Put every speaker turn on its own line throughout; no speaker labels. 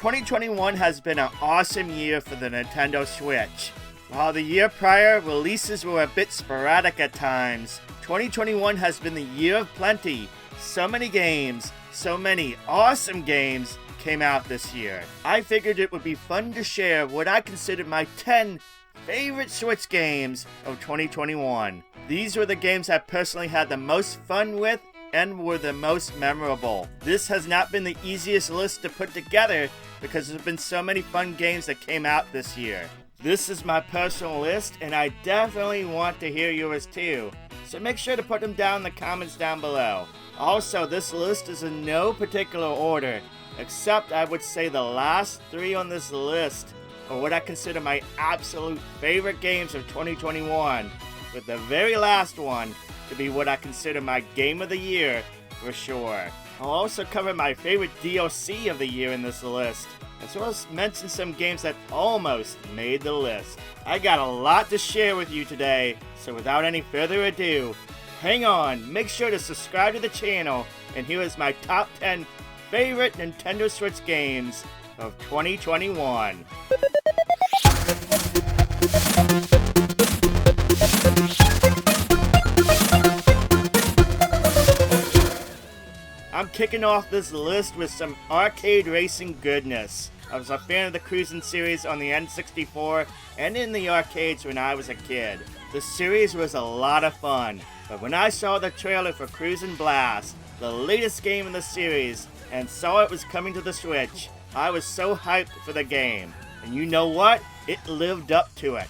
2021 has been an awesome year for the Nintendo Switch. While the year prior, releases were a bit sporadic at times, 2021 has been the year of plenty. So many games, so many awesome games came out this year. I figured it would be fun to share what I consider my 10 favorite Switch games of 2021. These were the games I personally had the most fun with and were the most memorable. This has not been the easiest list to put together because there's been so many fun games that came out this year. This is my personal list, and I definitely want to hear yours too, so make sure to put them down in the comments down below. Also, this list is in no particular order, except I would say the last 3 on this list are what I consider my absolute favorite games of 2021, with the very last one to be what I consider my game of the year for sure. I'll also cover my favorite DLC of the year in this list, as well as mention some games that almost made the list. I got a lot to share with you today, so without any further ado, hang on, make sure to subscribe to the channel, and here is my top 10 favorite Nintendo Switch games of 2021. I'm kicking off this list with some arcade racing goodness. I was a fan of the Cruisin' series on the N64 and in the arcades when I was a kid. The series was a lot of fun, but when I saw the trailer for Cruisin' Blast, the latest game in the series, and saw it was coming to the Switch, I was so hyped for the game. And you know what? It lived up to it.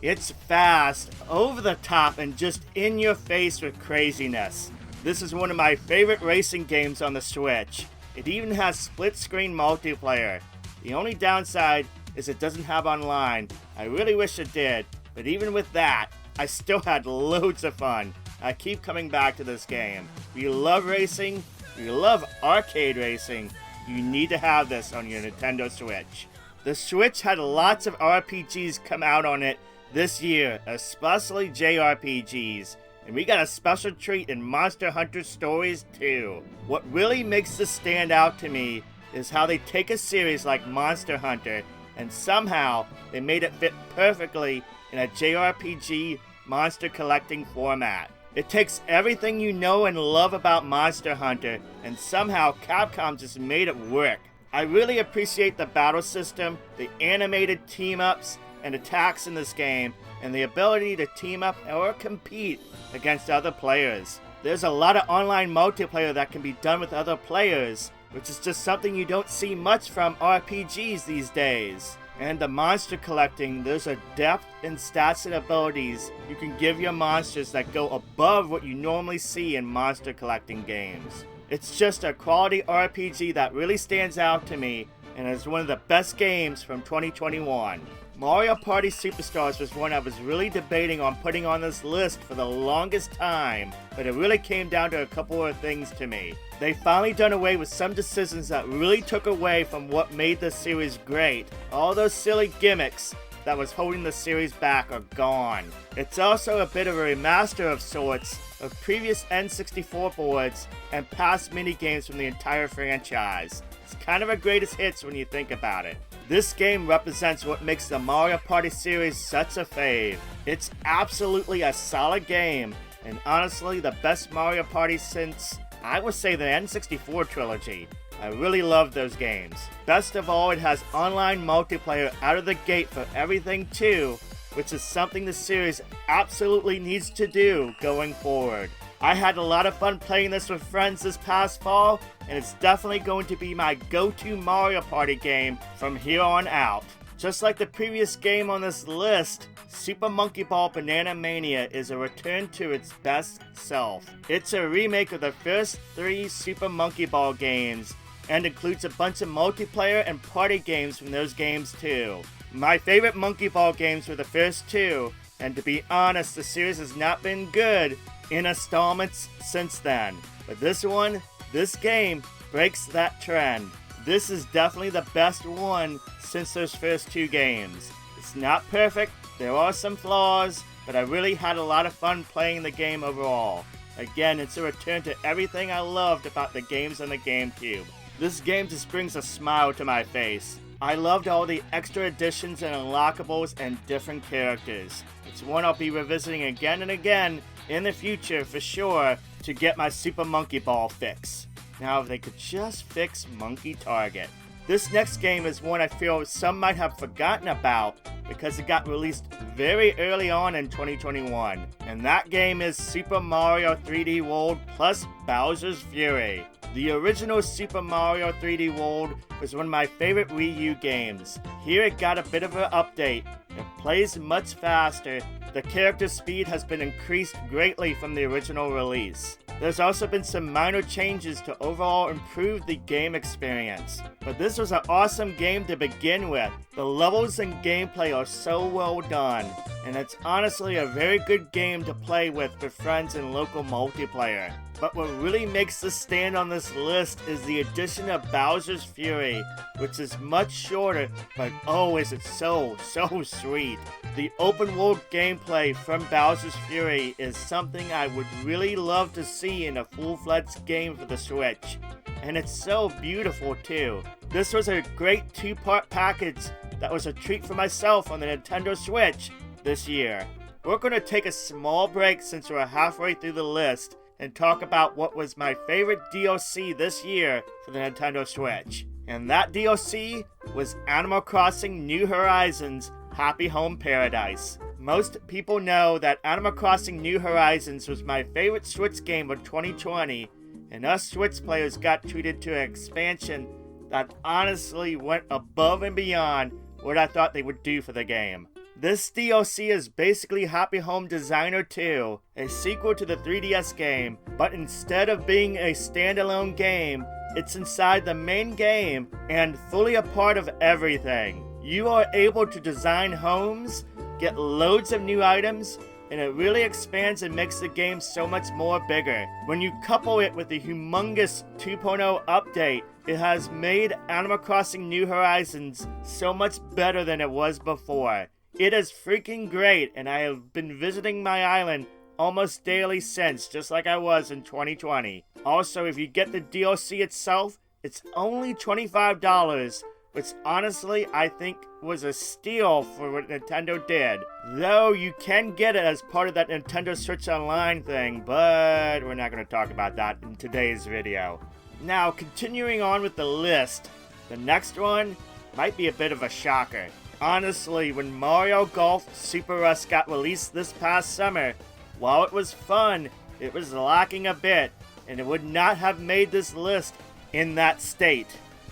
It's fast, over the top, and just in your face with craziness. This is one of my favorite racing games on the Switch. It even has split-screen multiplayer. The only downside is it doesn't have online. I really wish it did, but even with that, I still had loads of fun. I keep coming back to this game. If you love racing, if you love arcade racing, you need to have this on your Nintendo Switch. The Switch had lots of RPGs come out on it this year, especially JRPGs. And we got a special treat in Monster Hunter Stories too. What really makes this stand out to me is how they take a series like Monster Hunter and somehow they made it fit perfectly in a JRPG monster collecting format. It takes everything you know and love about Monster Hunter and somehow Capcom just made it work. I really appreciate the battle system, the animated team-ups and attacks in this game, and the ability to team up or compete against other players. There's a lot of online multiplayer that can be done with other players, which is just something you don't see much from RPGs these days. And the monster collecting, there's a depth in stats and abilities you can give your monsters that go above what you normally see in monster collecting games. It's just a quality RPG that really stands out to me and is one of the best games from 2021. Mario Party Superstars was one I was really debating on putting on this list for the longest time, but it really came down to a couple of things to me. They finally done away with some decisions that really took away from what made this series great. All those silly gimmicks that was holding the series back are gone. It's also a bit of a remaster of sorts of previous N64 boards and past minigames from the entire franchise. It's kind of a greatest hits when you think about it. This game represents what makes the Mario Party series such a fave. It's absolutely a solid game, and honestly the best Mario Party since, I would say, the N64 trilogy. I really love those games. Best of all, it has online multiplayer out of the gate for everything too, which is something the series absolutely needs to do going forward. I had a lot of fun playing this with friends this past fall, and it's definitely going to be my go-to Mario Party game from here on out. Just like the previous game on this list, Super Monkey Ball Banana Mania is a return to its best self. It's a remake of the first 3 Super Monkey Ball games, and includes a bunch of multiplayer and party games from those games too. My favorite Monkey Ball games were the first 2, and to be honest, the series has not been good in installments since then. But this game breaks that trend. This is definitely the best one since those first 2 games. It's not perfect, there are some flaws, but I really had a lot of fun playing the game overall. Again, it's a return to everything I loved about the games on the GameCube. This game just brings a smile to my face. I loved all the extra additions and unlockables and different characters. It's one I'll be revisiting again and again in the future for sure to get my Super Monkey Ball fix. Now if they could just fix Monkey Target. This next game is one I feel some might have forgotten about because it got released very early on in 2021. And that game is Super Mario 3D World plus Bowser's Fury. The original Super Mario 3D World was one of my favorite Wii U games. Here it got a bit of an update. It plays much faster. The character speed has been increased greatly from the original release. There's also been some minor changes to overall improve the game experience. But this was an awesome game to begin with. The levels and gameplay are so well done, and it's honestly a very good game to play with friends in local multiplayer. But what really makes this stand on this list is the addition of Bowser's Fury, which is much shorter, but oh, is it so sweet. The open world gameplay from Bowser's Fury is something I would really love to see in a full-fledged game for the Switch. And it's so beautiful too. This was a great two-part package that was a treat for myself on the Nintendo Switch this year. We're going to take a small break since we're halfway through the list and talk about what was my favorite DLC this year for the Nintendo Switch. And that DLC was Animal Crossing New Horizons Happy Home Paradise. Most people know that Animal Crossing New Horizons was my favorite Switch game of 2020, and us Switch players got treated to an expansion that honestly went above and beyond what I thought they would do for the game. This DLC is basically Happy Home Designer 2, a sequel to the 3DS game, but instead of being a standalone game, it's inside the main game and fully a part of everything. You are able to design homes, get loads of new items, and it really expands and makes the game so much more bigger. When you couple it with the humongous 2.0 update, it has made Animal Crossing New Horizons so much better than it was before. It is freaking great, and I have been visiting my island almost daily since, just like I was in 2020. Also, if you get the DLC itself, it's only $25, which honestly I think was a steal for what Nintendo did. Though you can get it as part of that Nintendo Switch Online thing, but we're not going to talk about that in today's video. Now, continuing on with the list, the next one might be a bit of a shocker. Honestly, when Mario Golf Super Rush got released this past summer, while it was fun, it was lacking a bit, and it would not have made this list in that state.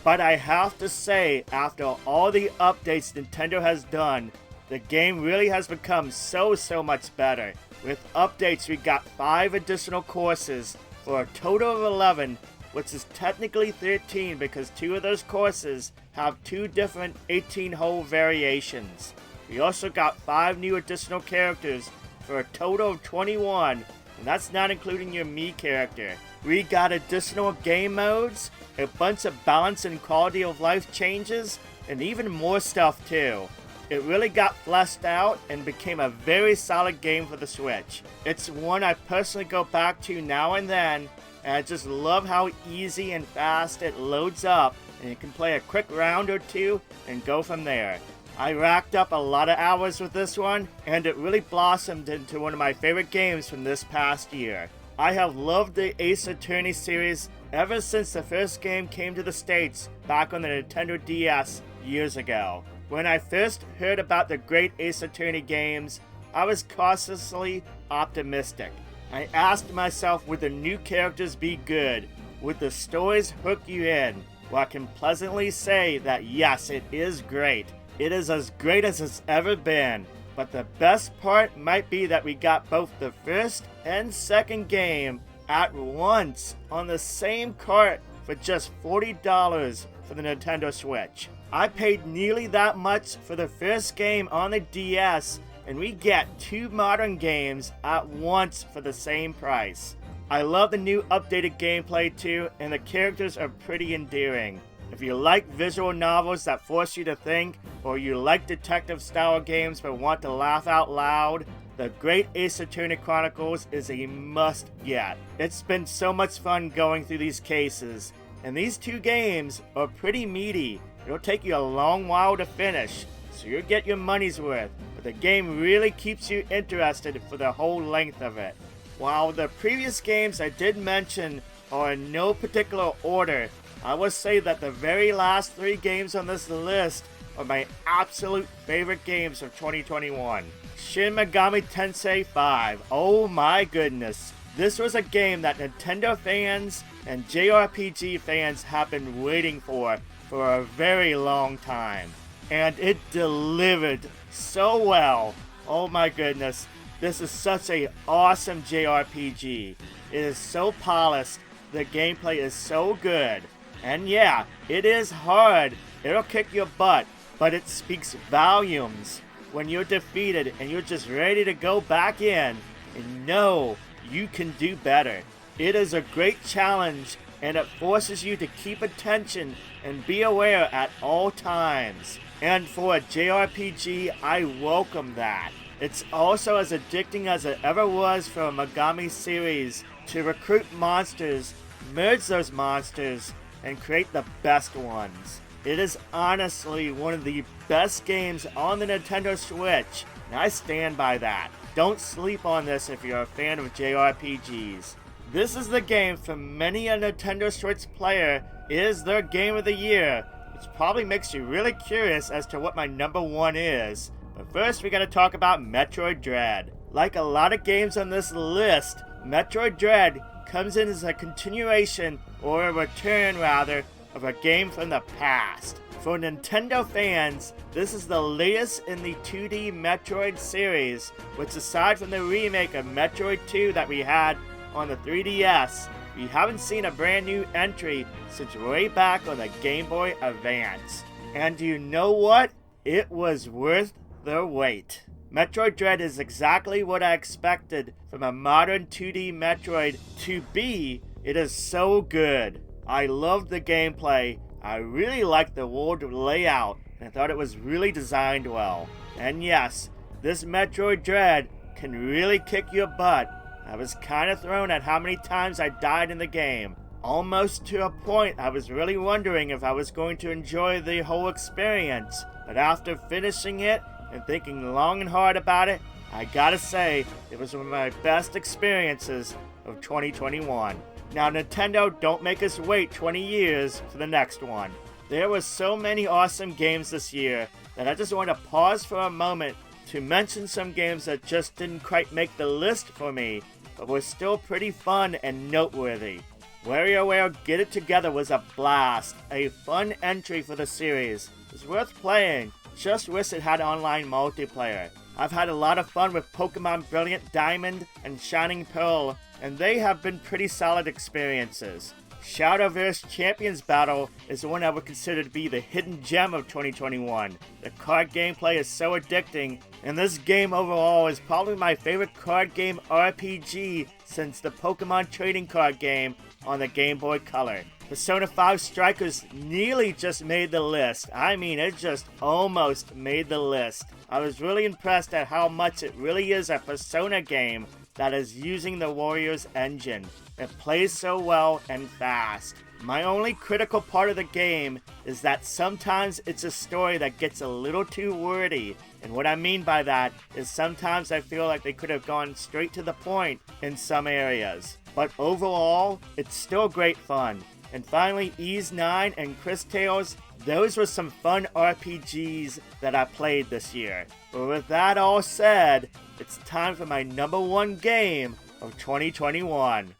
But I have to say, after all the updates Nintendo has done, the game really has become so much better. With updates, we got 5 additional courses for a total of 11, which is technically 13 because 2 of those courses have 2 different 18-hole variations. We also got 5 new additional characters for a total of 21, and that's not including your Mii character. We got additional game modes, a bunch of balance and quality of life changes, and even more stuff too. It really got fleshed out and became a very solid game for the Switch. It's one I personally go back to now and then, and I just love how easy and fast it loads up, and you can play a quick round or 2 and go from there. I racked up a lot of hours with this one, and it really blossomed into one of my favorite games from this past year. I have loved the Ace Attorney series ever since the first game came to the States back on the Nintendo DS years ago. When I first heard about the great Ace Attorney games, I was cautiously optimistic. I asked myself, would the new characters be good? Would the stories hook you in? Well, I can pleasantly say that yes, it is great. It is as great as it's ever been. But the best part might be that we got both the first and second game at once on the same cart for just $40 for the Nintendo Switch. I paid nearly that much for the first game on the DS, and we get 2 modern games at once for the same price. I love the new updated gameplay too, and the characters are pretty endearing. If you like visual novels that force you to think, or you like detective-style games but want to laugh out loud, the Great Ace Attorney Chronicles is a must-get. It's been so much fun going through these cases, and these two games are pretty meaty. It'll take you a long while to finish, so you'll get your money's worth, but the game really keeps you interested for the whole length of it. While the previous games I did mention are in no particular order, I will say that the very last 3 games on this list are my absolute favorite games of 2021. Shin Megami Tensei 5. Oh my goodness. This was a game that Nintendo fans and JRPG fans have been waiting for a very long time. And it delivered so well. Oh my goodness. This is such an awesome JRPG. It is so polished. The gameplay is so good. And yeah, it is hard. It'll kick your butt. But it speaks volumes when you're defeated and you're just ready to go back in and know you can do better. It is a great challenge and it forces you to keep attention and be aware at all times. And for a JRPG, I welcome that. It's also as addicting as it ever was for a Megami series to recruit monsters, merge those monsters, and create the best ones. It is honestly one of the best games on the Nintendo Switch, and I stand by that. Don't sleep on this if you're a fan of JRPGs. This is the game for many a Nintendo Switch player is their game of the year, which probably makes you really curious as to what my number 1 is. But first we gotta talk about Metroid Dread. Like a lot of games on this list, Metroid Dread comes in as a continuation, or a return rather, of a game from the past. For Nintendo fans, this is the latest in the 2D Metroid series, which aside from the remake of Metroid 2 that we had on the 3DS, we haven't seen a brand new entry since way back on the Game Boy Advance. And do you know what? It was worth the wait. Metroid Dread is exactly what I expected from a modern 2D Metroid to be. It is so good. I loved the gameplay, I really liked the world layout, and I thought it was really designed well. And yes, this Metroid Dread can really kick your butt. I was kinda thrown at how many times I died in the game. Almost to a point I was really wondering if I was going to enjoy the whole experience. But after finishing it and thinking long and hard about it, I gotta say, it was one of my best experiences of 2021. Now Nintendo, don't make us wait 20 years for the next one. There were so many awesome games this year that I just want to pause for a moment to mention some games that just didn't quite make the list for me, but were still pretty fun and noteworthy. WarioWare Get It Together was a blast, a fun entry for the series. It was worth playing, just wish it had online multiplayer. I've had a lot of fun with Pokemon Brilliant Diamond and Shining Pearl, and they have been pretty solid experiences. Shadowverse Champions Battle is the one I would consider to be the hidden gem of 2021. The card gameplay is so addicting, and this game overall is probably my favorite card game RPG since the Pokemon trading card game on the Game Boy Color. Persona 5 Strikers nearly just made the list. I mean, it just almost made the list. I was really impressed at how much it really is a Persona game that is using the Warriors engine. It plays so well and fast. My only critical part of the game is that sometimes it's a story that gets a little too wordy. And what I mean by that is sometimes I feel like they could have gone straight to the point in some areas. But overall, it's still great fun. And finally, Ys 9 and Chris Tales, those were some fun RPGs that I played this year. But with that all said, it's time for my number 1 game of 2021.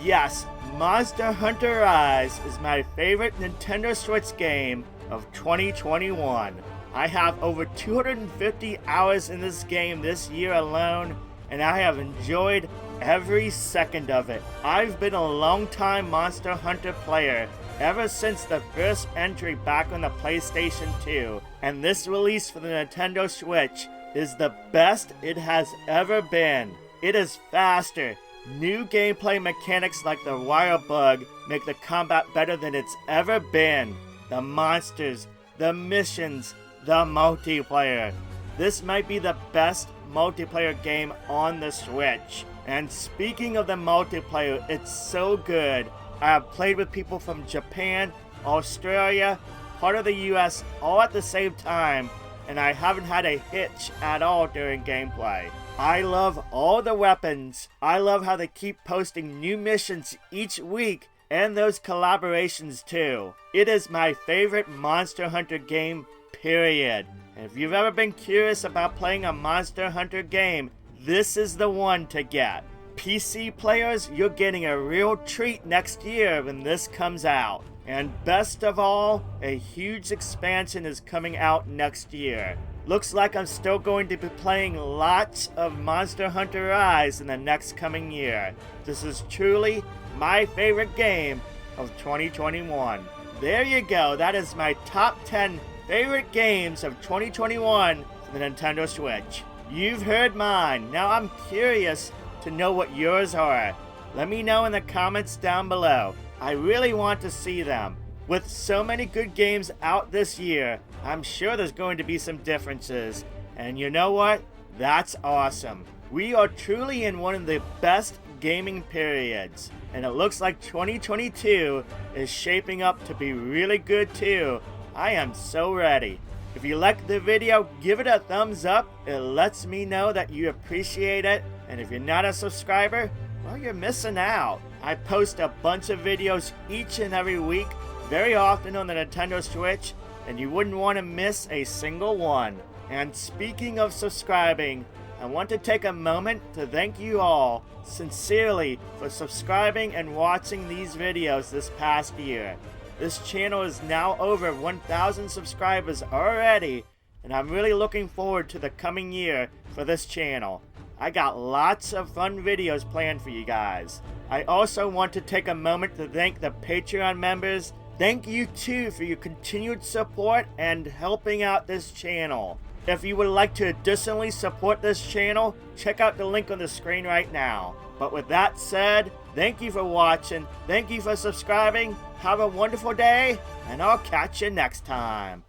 Yes, Monster Hunter Rise is my favorite Nintendo Switch game of 2021. I have over 250 hours in this game this year alone, and I have enjoyed every second of it. I've been a long-time Monster Hunter player ever since the first entry back on the PlayStation 2, and this release for the Nintendo Switch is the best it has ever been. It is faster. New gameplay mechanics like the wire bug make the combat better than it's ever been. The monsters, the missions, the multiplayer. This might be the best multiplayer game on the Switch. And speaking of the multiplayer, it's so good. I have played with people from Japan, Australia, part of the US, all at the same time, and I haven't had a hitch at all during gameplay. I love all the weapons. I love how they keep posting new missions each week, and those collaborations too. It is my favorite Monster Hunter game, period. And if you've ever been curious about playing a Monster Hunter game, this is the one to get. PC players, you're getting a real treat next year when this comes out. And best of all, a huge expansion is coming out next year. Looks like I'm still going to be playing lots of Monster Hunter Rise in the next coming year. This is truly my favorite game of 2021. There you go, that is my top 10 favorite games of 2021 for the Nintendo Switch. You've heard mine, now I'm curious to know what yours are. Let me know in the comments down below. I really want to see them. With so many good games out this year, I'm sure there's going to be some differences. And you know what? That's awesome. We are truly in one of the best gaming periods. And it looks like 2022 is shaping up to be really good too. I am so ready. If you liked the video, give it a thumbs up. It lets me know that you appreciate it. And if you're not a subscriber, well, you're missing out. I post a bunch of videos each and every week, very often on the Nintendo Switch, and you wouldn't want to miss a single one. And speaking of subscribing, I want to take a moment to thank you all sincerely for subscribing and watching these videos this past year. This channel is now over 1,000 subscribers already, and I'm really looking forward to the coming year for this channel. I got lots of fun videos planned for you guys. I also want to take a moment to thank the Patreon members. Thank you too for your continued support and helping out this channel. If you would like to additionally support this channel, check out the link on the screen right now. But with that said, thank you for watching, thank you for subscribing, have a wonderful day, and I'll catch you next time.